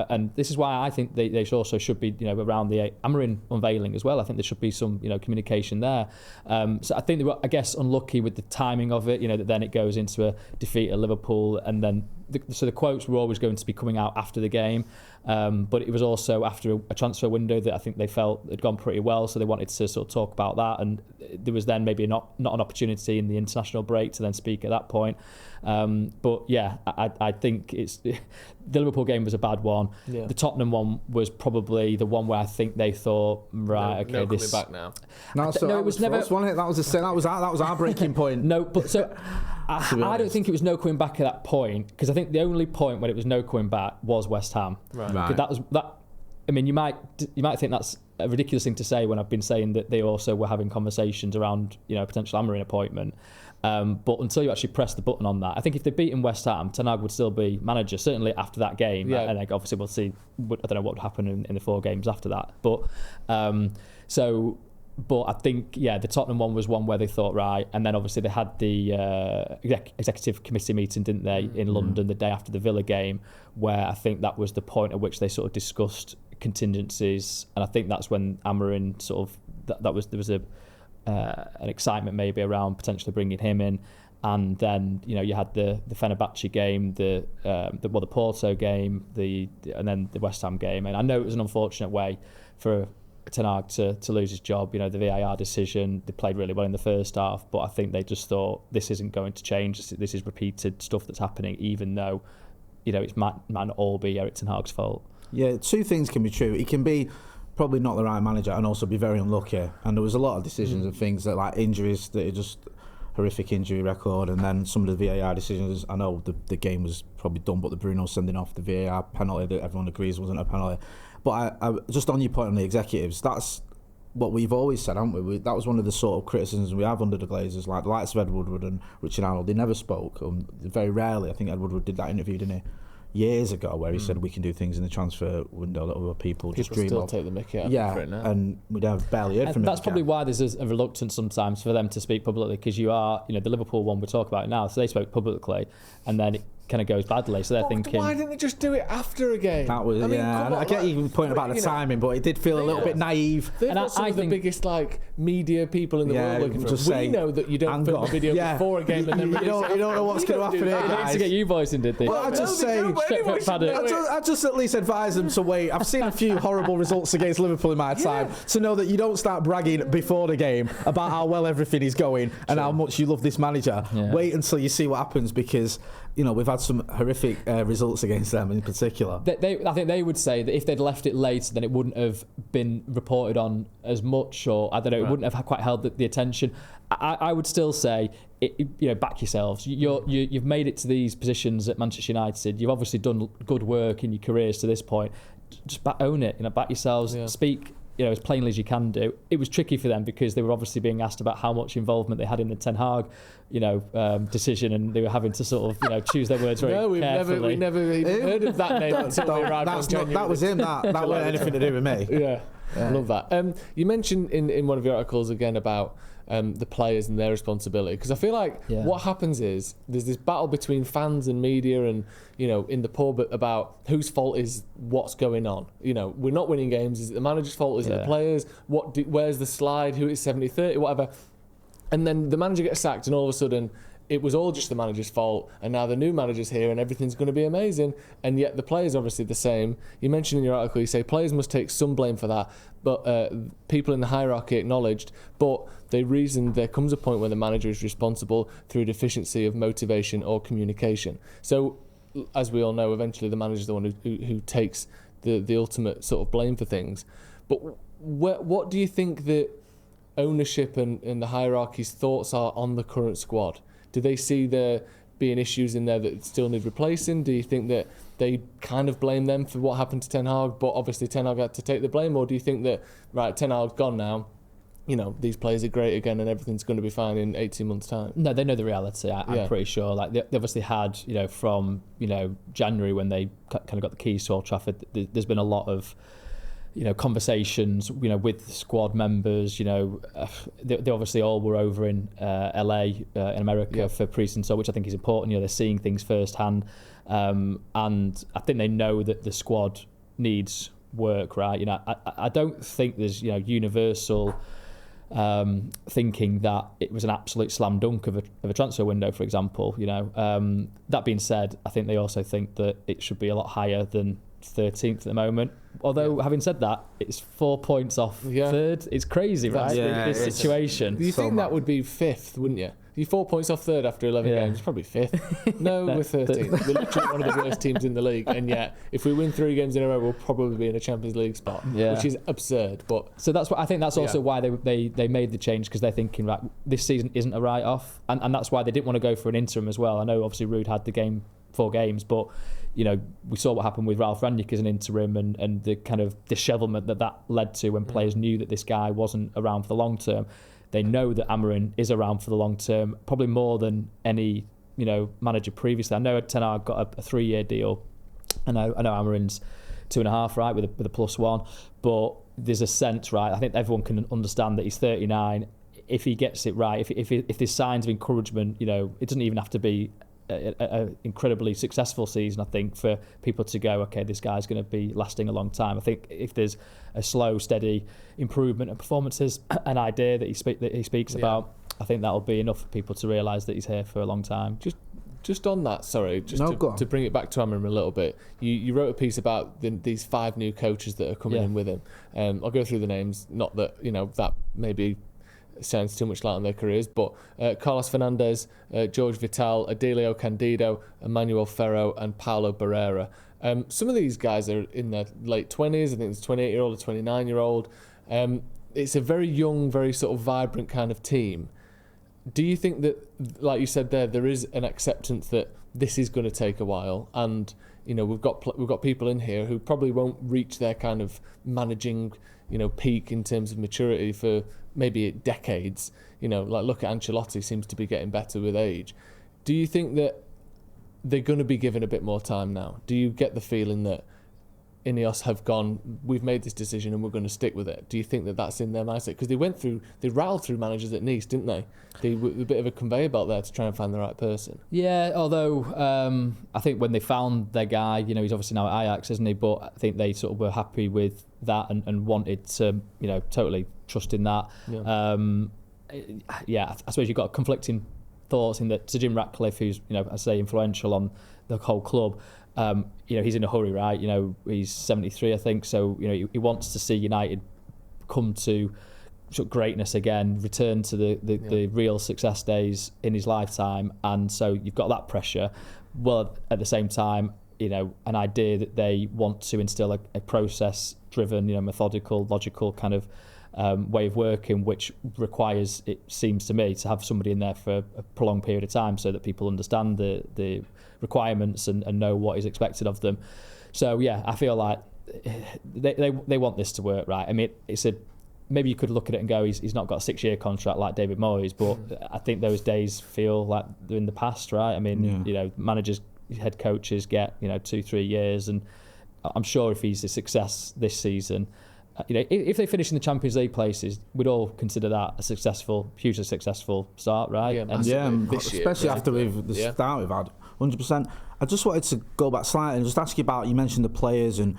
Speaker 1: and this is why I think they also should be, around the Amorim unveiling as well. I think there should be some, communication there. So I think they were, I guess, unlucky with the timing of it, that then it goes into a defeat at Liverpool, and then the quotes were always going to be coming out after the game. But it was also after a transfer window that I think they felt had gone pretty well, so they wanted to sort of talk about that, and there was then maybe not an opportunity in the international break to then speak at that point. But yeah, I think it's the Liverpool game was a bad one. Yeah. The Tottenham one was probably the one where I think they thought, right,
Speaker 2: coming back now.
Speaker 3: It was never. That was our breaking point.
Speaker 1: No, but so I don't think it was no coming back at that point, because I think the only point when it was no coming back was West Ham.
Speaker 3: Right.
Speaker 1: That was that. I mean, you might think that's a ridiculous thing to say when I've been saying that they also were having conversations around potential Amorim appointment. But until you actually press the button on that, I think if they'd beaten West Ham, Ten Hag would still be manager, certainly after that game. Yeah. And like, obviously we'll see, I don't know what would happen in the 4 games after that. But so But I think, the Tottenham one was one where they thought, right, and then obviously they had the executive committee meeting, didn't they, in London the day after the Villa game, where I think that was the point at which they sort of discussed contingencies, and I think that's when Amorim sort of there was an excitement maybe around potentially bringing him in. And then you had the Fenerbahce game, the Porto game, and then the West Ham game. And I know it was an unfortunate way for Ten Hag to lose his job. The VAR decision. They played really well in the first half, but I think they just thought this isn't going to change. This is repeated stuff that's happening, even though it might not all be Erik Ten Hag's fault. Yeah,
Speaker 3: two things can be true. He can be probably not the right manager and also be very unlucky. And there was a lot of decisions and things that, like injuries, that are just horrific injury record, and then some of the VAR decisions. I know the game was probably done, but the Bruno sending off the VAR penalty that everyone agrees wasn't a penalty. But I just on your point on the executives, that's what we've always said, haven't we? That was one of the sort of criticisms we have under the Glazers, like the likes of Ed Woodward and Richard Arnold. They never spoke. Very rarely. I think Ed Woodward did that interview, didn't he? Years ago, where he said we can do things in the transfer window that other people just dream
Speaker 2: still
Speaker 3: of.
Speaker 2: Take the mickey out
Speaker 3: yeah,
Speaker 2: of it now.
Speaker 3: And we'd have barely heard from him.
Speaker 1: That's probably why there's a reluctance sometimes for them to speak publicly, because you are, the Liverpool one we're talking about now, so they spoke publicly, and then it kind of goes badly, so they're thinking,
Speaker 2: why didn't they just do it after a game?
Speaker 3: That was, I get you point about the timing, but it did feel a little bit naive.
Speaker 2: They've got some of the biggest media people in the world looking for us. We know that you don't film a video before a game and then
Speaker 3: you don't know what's going to happen here, guys.
Speaker 1: They need to get you boys in, did they?
Speaker 3: Well, I just at least advise them to wait. I've seen a few horrible results against Liverpool in my time, to know that you don't start bragging before the game about how well everything is going and how much you love this manager. Wait until you see what happens, because we've had some horrific results against them in particular.
Speaker 1: I think they would say that if they'd left it late, then it wouldn't have been reported on as much, or I don't know, it wouldn't have quite held the attention. I would still say, back yourselves. You've made it to these positions at Manchester United. You've obviously done good work in your careers to this point. Just own it. Back yourselves. Speak. As plainly as you can do. It was tricky for them because they were obviously being asked about how much involvement they had in the Ten Hag, decision, and they were having to sort of, choose their words very carefully.
Speaker 2: We never even heard of that name until we arrived on January.
Speaker 3: That was him. That weren't anything to do with me.
Speaker 2: Yeah. Love that. You mentioned in one of your articles again about the players and their responsibility, because I feel like what happens is there's this battle between fans and media and in the pub about whose fault is what's going on. We're not winning games. Is it the manager's fault? Is it the players? Where's the slide? Who is 70-30? Whatever. And then the manager gets sacked, and all of a sudden it was all just the manager's fault, and now the new manager's here and everything's going to be amazing, and yet the players are obviously the same. You mentioned in your article, you say players must take some blame for that, but people in the hierarchy acknowledged, but they reasoned there comes a point when the manager is responsible through deficiency of motivation or communication. So, as we all know, eventually the manager's the one who takes the ultimate sort of blame for things. But what do you think that ownership and the hierarchy's thoughts are on the current squad? Do they see there being issues in there that still need replacing? Do you think that they kind of blame them for what happened to Ten Hag, but obviously Ten Hag had to take the blame? Or do you think that, right, Ten Hag's gone now, these players are great again and everything's going to be fine in 18 months' time?
Speaker 1: No, they know the reality, I'm pretty sure. Like, they obviously had, from, January when they kind of got the keys to Old Trafford, there's been a lot of, conversations, with squad members. They obviously all were over in LA, in America for pre-season, so which I think is important. They're seeing things firsthand, and I think they know that the squad needs work. Right? I don't think there's universal thinking that it was an absolute slam dunk of a transfer window, for example. That being said, I think they also think that it should be a lot higher than 13th at the moment. Although, having said that, it's 4 points off third. It's crazy, right? This situation.
Speaker 2: You think that would be 5th, wouldn't you? You're 4 points off third after 11 games. It's probably 5th. No, we're 13th. We're literally one of the worst teams in the league, and yet if we win 3 games in a row, we'll probably be in a Champions League spot, which is absurd. But
Speaker 1: so that's what I think. That's also why they made the change, because they're thinking, right, this season isn't a write-off, and that's why they didn't want to go for an interim as well. I know obviously Ruud had the 4 games, but we saw what happened with Ralph Rangnick as an interim, and the kind of dishevelment that led to when players knew that this guy wasn't around for the long term. They know that Amorim is around for the long term, probably more than any manager previously. I know Ten Hag got a 3-year deal. I know Amorim's 2.5, right, with a +1. But there's a sense, right? I think everyone can understand that he's 39. If he gets it right, if there's signs of encouragement, it doesn't even have to be an incredibly successful season, I think, for people to go, okay, this guy's going to be lasting a long time. I think if there's a slow, steady improvement in performances, an idea that he speaks about, I think that'll be enough for people to realise that he's here for a long time.
Speaker 2: Just on that, sorry, to bring it back to Amorim a little bit, you wrote a piece about these 5 new coaches that are coming in with him. I'll go through the names, not that, that maybe shines too much light on their careers, but Carlos Fernandez, George Vital, Adelio Candido, Emmanuel Ferro and Paulo Berrada. Some of these guys are in their late 20s, I think it's a 28-year-old, a 29-year-old. It's a very young, very sort of vibrant kind of team. Do you think that, like you said there is an acceptance that this is going to take a while, and we've got people in here who probably won't reach their kind of managing peak in terms of maturity for maybe decades. Like look at Ancelotti, seems to be getting better with age. Do you think that they're going to be given a bit more time now? Do you get the feeling that INEOS have gone, we've made this decision and we're going to stick with it? Do you think that that's in their mindset? Because they rattled through managers at Nice, didn't they? They were a bit of a conveyor belt there to try and find the right person. Yeah,
Speaker 1: although I think when they found their guy, he's obviously now at Ajax, isn't he? But I think they sort of were happy with that and wanted to, totally trust in that. I suppose you've got conflicting thoughts in that Sir Jim Ratcliffe, who's, I say, influential on the whole club, he's in a hurry, right? He's 73, I think, so he wants to see United come to sort of greatness again, return to the real success days in his lifetime, and so you've got that pressure. Well, at the same time, an idea that they want to instill a process-driven, methodical, logical kind of way of working, which requires, it seems to me, to have somebody in there for a prolonged period of time so that people understand the requirements and know what is expected of them. So I feel like they want this to work, right? I mean, maybe you could look at it and go, he's not got a 6-year contract like David Moyes, but I think those days feel like they're in the past, right? I mean, managers, head coaches get 2-3 years, and I'm sure if he's a success this season, if they finish in the Champions League places, we'd all consider that a hugely successful start, right?
Speaker 3: Especially after the start we've had, 100%. I just wanted to go back slightly and just ask you about, you mentioned the players, and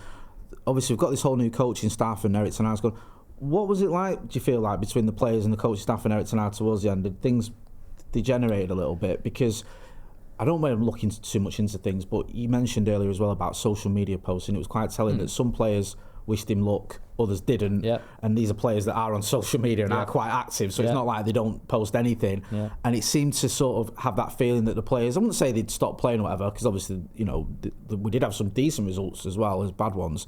Speaker 3: obviously we've got this whole new coaching staff and Eric Ten Hag's gone. What was it like, do you feel like, between the players and the coaching staff and Eric Ten Hag towards the end? Did things degenerated a little bit? Because I don't want to look into too much into things, but you mentioned earlier as well about social media posts, and it was quite telling that some players wished him luck, others didn't. And these are players that are on social media and are quite active, so it's not like they don't post anything. And it seemed to sort of have that feeling that the players, I wouldn't say they'd stop playing or whatever, because obviously, we did have some decent results as well as bad ones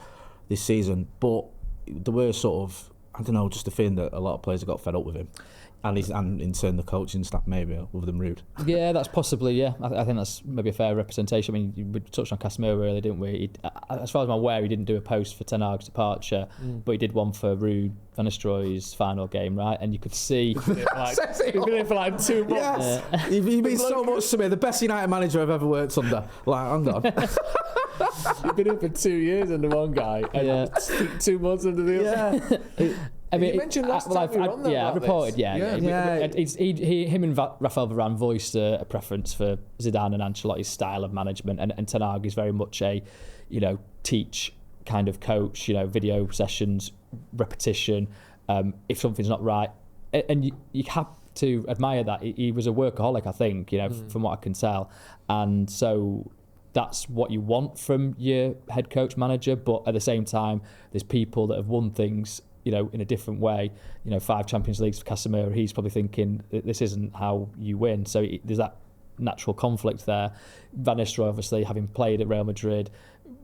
Speaker 3: this season, but there were sort of, I don't know, just a feeling that a lot of players have got fed up with him. And in turn the coaching staff maybe, other than Ruud.
Speaker 1: Yeah, that's possibly, I think that's maybe a fair representation. I mean, we touched on Casemiro earlier, didn't we? As far as I'm aware, he didn't do a post for Ten Hag's departure, but he did one for Ruud Van Nistelrooy's final game, right? And you could see...
Speaker 2: He's been here for like 2 months.
Speaker 3: Yes. He means so much to me. The best United manager I've ever worked under. Like, hang on.
Speaker 2: You've been here for 2 years under one guy, and 2 months under the other.
Speaker 1: I mean,
Speaker 2: you mentioned last time we were on there.
Speaker 1: I reported. Him and Rafael Varane voiced a preference for Zidane and Ancelotti's style of management, and Ten Hag is very much a, teach kind of coach. Video sessions, repetition. If something's not right, and you have to admire that. He was a workaholic, I think. From what I can tell, and so that's what you want from your head coach manager. But at the same time, there's people that have won things, in a different way. 5 Champions Leagues for Casemiro. He's probably thinking this isn't how you win. So there's that natural conflict there. Van Nistelrooy, obviously, having played at Real Madrid,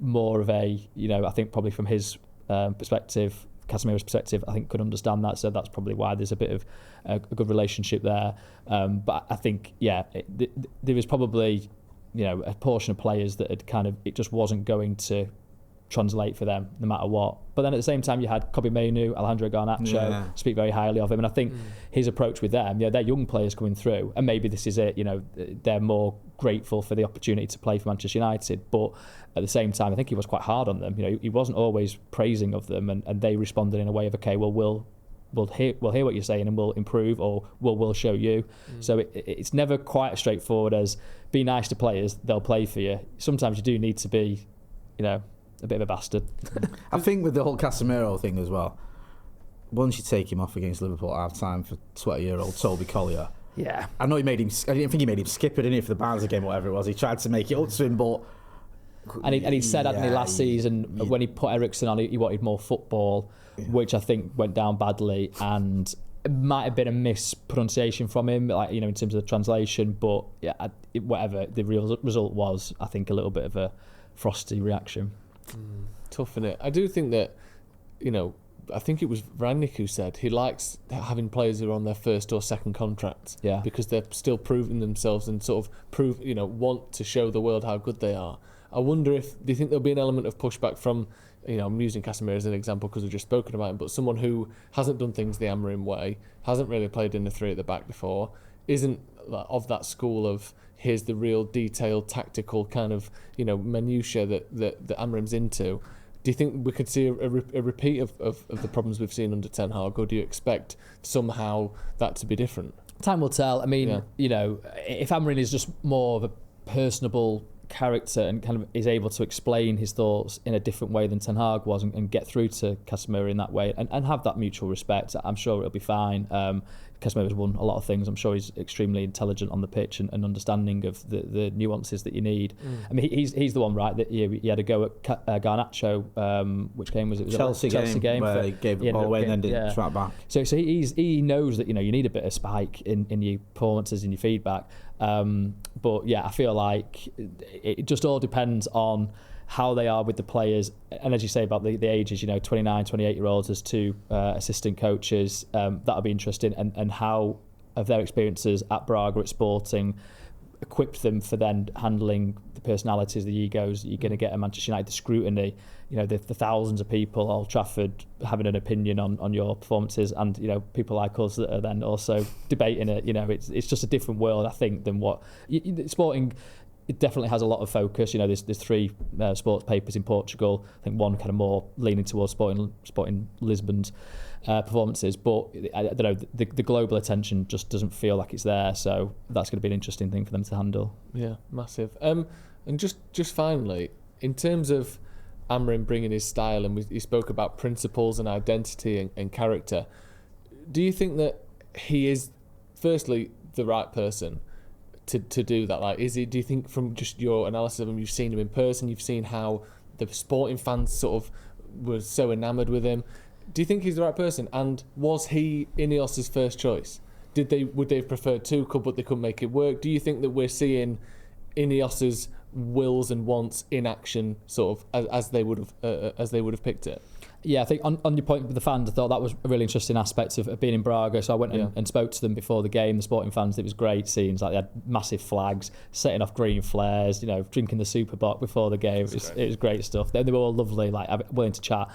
Speaker 1: more of a, I think probably from his perspective, Casemiro's perspective, I think could understand that. So that's probably why there's a bit of a good relationship there. But I think, there was probably, a portion of players that had kind of, it just wasn't going to translate for them no matter what. But then at the same time, you had Kobe Mainoo, Alejandro Garnacho speak very highly of him, and I think his approach with them, they're young players coming through, and maybe this is it. They're more grateful for the opportunity to play for Manchester United, but at the same time, I think he was quite hard on them. He wasn't always praising of them, and they responded in a way of, okay, well, we'll hear what you're saying and we'll improve, or we'll show you. So it's never quite as straightforward as be nice to players, they'll play for you. Sometimes you do need to be, a bit of a bastard.
Speaker 3: I think with the whole Casemiro thing as well, once you take him off against Liverpool at half-time for 20-year-old Toby Collier, I know I didn't think he made him skip it, didn't he, for the Barnsley game or whatever it was. He tried to make it up to him, but...
Speaker 1: And he said, hadn't he, last season, when he put Eriksen on, he wanted more football, which I think went down badly, and it might have been a mispronunciation from him, in terms of the translation, but whatever the real result was, I think a little bit of a frosty reaction.
Speaker 2: Tough, innit? I do think that, I think it was Rangnick who said he likes having players who are on their first or second contract, because they're still proving themselves and sort of want to show the world how good they are. I wonder do you think there'll be an element of pushback from, I'm using Casemiro as an example because we've just spoken about him, but someone who hasn't done things the Amorim way, hasn't really played in the three at the back before, isn't of that school of here's the real detailed tactical kind of minutiae that Amorim's into. Do you think we could see a repeat of the problems we've seen under Ten Hag, or do you expect somehow that to be different?
Speaker 1: Time will tell. I mean, if Amorim is just more of a personable character and kind of is able to explain his thoughts in a different way than Ten Hag was, and get through to Casemiro in that way, and have that mutual respect, I'm sure it'll be fine. Casemiro's won a lot of things. I'm sure he's extremely intelligent on the pitch and understanding of the nuances that you need. I mean, he's the one, right, that he had a go at Garnacho. Which game was it?
Speaker 3: Chelsea game where he gave the ball away and then didn't track back.
Speaker 1: So he knows that you need a bit of spike in your performances, in your feedback. But I feel like it just all depends on how they are with the players, and as you say about the ages, 29, 28-year-olds as two assistant coaches, that'll be interesting, and how have their experiences at Braga, at Sporting, equipped them for then handling the personalities, the egos that you're going to get at Manchester United, the scrutiny, the thousands of people, Old Trafford, having an opinion on your performances, and people like us that are then also debating it. It's just a different world, I think, than what Sporting. It definitely has a lot of focus. There's three sports papers in Portugal. I think one kind of more leaning towards Sporting Lisbon's performances, but I don't know. The global attention just doesn't feel like it's there. So that's going to be an interesting thing for them to handle. Yeah,
Speaker 2: massive. And just finally, in terms of Amorim bringing his style, and he spoke about principles and identity and character. Do you think that he is, firstly, the right person to do that? Like, is he? Do you think, from just your analysis of him, you've seen him in person, you've seen how the Sporting fans sort of were so enamoured with him? Do you think he's the right person? And was he INEOS's first choice? Would they have preferred Tuchel, but they couldn't make it work? Do you think that we're seeing INEOS's wills and wants in action, sort of as they would have picked it?
Speaker 1: Yeah, I think on your point with the fans, I thought that was a really interesting aspect of being in Braga. So I went and spoke to them before the game, the Sporting fans. It was great scenes. Like, they had massive flags, setting off green flares, drinking the Super Bock before the game. It was great stuff. They were all lovely, like willing to chat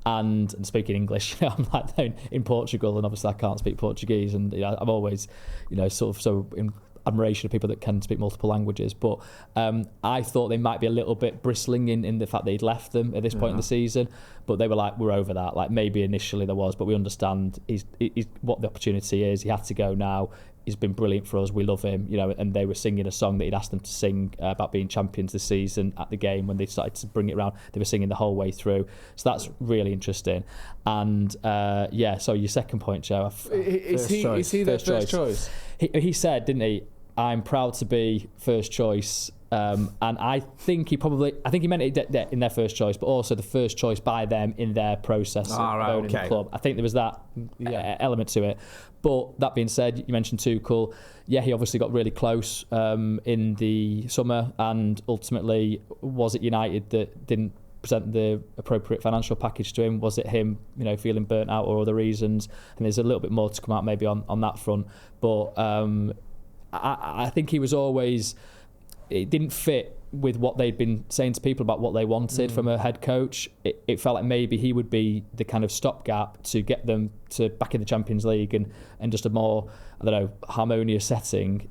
Speaker 1: and speaking English. I'm like in Portugal, and obviously I can't speak Portuguese, and I'm always, sort of so in admiration of people that can speak multiple languages, but I thought they might be a little bit bristling in the fact that he'd left them at this point in the season, but they were like, we're over that. Like, maybe initially there was, but we understand he's what the opportunity is. He had to go now. He's been brilliant for us. We love him, and they were singing a song that he'd asked them to sing about being champions this season at the game when they started to bring it around. They were singing the whole way through, so that's really interesting. And so your second point, Joe,
Speaker 2: is he their first choice?
Speaker 1: He said, didn't he? I'm proud to be first choice, and I think he meant it in their first choice, but also the first choice by them in their process of owning the club. I think there was that element to it. But that being said, you mentioned Tuchel. Yeah, he obviously got really close in the summer, and ultimately, was it United that didn't present the appropriate financial package to him? Was it him, feeling burnt out, or other reasons? And there's a little bit more to come out maybe on that front, but. I think he was always it didn't fit with what they'd been saying to people about what they wanted from a head coach. It felt like maybe he would be the kind of stopgap to get them to back in the Champions League and just a more, I don't know, harmonious setting,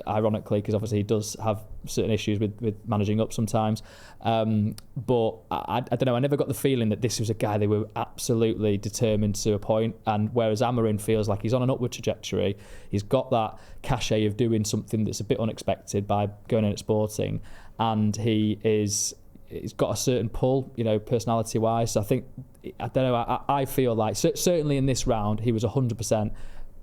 Speaker 1: ironically, because obviously he does have certain issues with managing up sometimes. But I don't know, I never got the feeling that this was a guy they were absolutely determined to appoint. And whereas Amorim feels like he's on an upward trajectory, he's got that cachet of doing something that's a bit unexpected by going in at Sporting, and he's got a certain pull, personality wise. So I think, I don't know, I feel like certainly in this round he was 100%,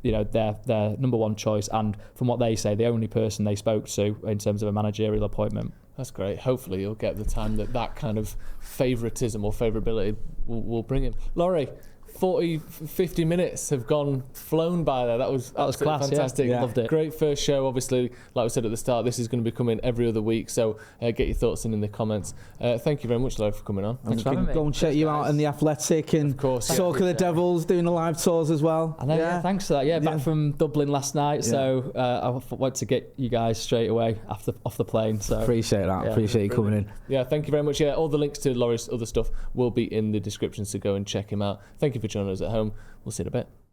Speaker 1: their number one choice, and from what they say, the only person they spoke to in terms of a managerial appointment.
Speaker 2: That's great. Hopefully you'll get the time that kind of favouritism or favourability will bring him. Laurie, 50 minutes have flown by there. That was
Speaker 1: class,
Speaker 2: fantastic.
Speaker 1: Yeah. Loved it.
Speaker 2: Great first show. Obviously, like we said at the start, this is going to be coming every other week, so get your thoughts in the comments. Thank you very much, Laurie, for coming on.
Speaker 1: Thanks for having me.
Speaker 3: Go and check you out in the Athletic and Soak of the Devils doing the live tours as well.
Speaker 1: I know, thanks for that. Back from Dublin last night, so I went to get you guys straight away off the plane. So
Speaker 3: appreciate that. Appreciate you coming in.
Speaker 2: Yeah, thank you very much. Yeah, all the links to Laurie's other stuff will be in the description, so go and check him out. Thank you for joining us at home. We'll see you in a bit.